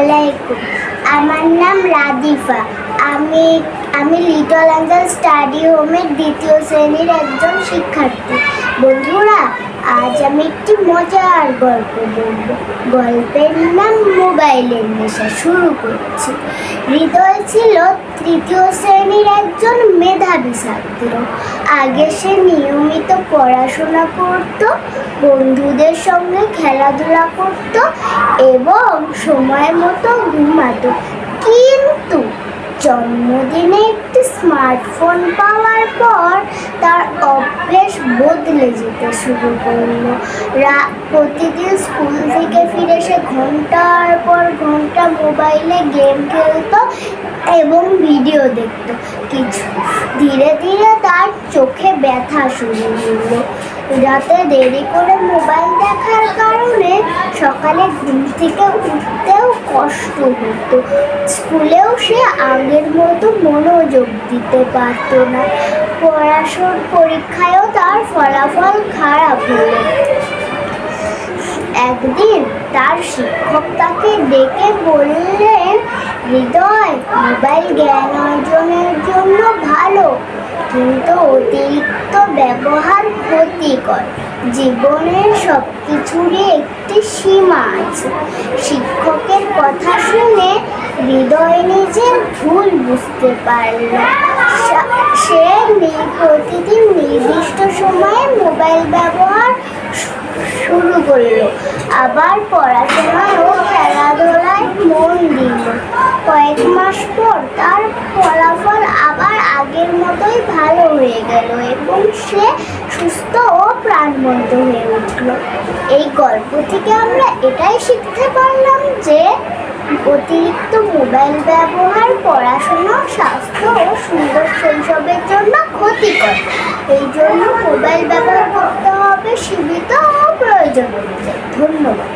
আলাইকুম। আমার নাম রাদিফা। আমি আমি লিটল অ্যাঞ্জেল স্টাডি হোমের দ্বিতীয় শ্রেণীর একজন শিক্ষার্থী। বন্ধুরা, আজ আমি একটি মজার গল্প বলবো। গল্পের নাম মোবাইলের নেশা। শুরু করছি। হৃদয় ছিল তৃতীয় শ্রেণীর একজন মেধাবী ছাত্র। আগে সে নিয়মিত পড়াশোনা করত, বন্ধুদের সঙ্গে খেলাধুলা করত এবং সময় মতো ঘুমাতো। কিন্তু জন্মদিনে একটি স্মার্টফোন পাওয়ার পর তার অভ্যেস বদলে যেতে শুরু করলো। প্রতিদিন স্কুল থেকে ফিরে সে ঘন্টার পর ঘন্টা মোবাইলে গেম খেলতো এবং ভিডিও দেখতো। ধীরে ধীরে তার চোখে ব্যথা শুরু হলো। রাতে দেরি করে মোবাইল দেখার কারণে সকালে ঘুম থেকে উঠতেও কষ্ট হতো। স্কুলেও সে আগের মতো মনোযোগ দিতে পারত না। পরীক্ষায়ও তার ফলাফল খারাপ হলো। একদিন তার শিক্ষক তাকে ডেকে বললেন, হৃদয়, মোবাইল জ্ঞান অর্জনের জন্য ভালো, কিন্তু অতিরিক্ত ব্যবহার ক্ষতিকর। জীবনের সব কিছুরই একটি সীমা আছে। শিক্ষকের কথা শুনে হৃদয় নিজের ভুল বুঝতে পারল। সে প্রতিদিন নির্দিষ্ট সময়ে মোবাইল ব্যবহার শুরু করলো। আবার পড়াশোনায় ও খেলাধুলায় মন দিল। কয়েক মাস পর তার ফলাফল আবার আগের মতোই ভালো হয়ে গেল এবং সে সুস্থ ও প্রাণবন্ত হয়ে উঠল। এই গল্প থেকে আমরা এটাই শিখতে পারলাম যে অতিরিক্ত মোবাইল ব্যবহার পড়াশোনা, স্বাস্থ্য ও সুন্দর শৈশবের জন্য ক্ষতিকর। এই জন্য মোবাইল ব্যবহার করতে হবে সীমিত ও প্রয়োজন অনুযায়ী। ধন্যবাদ।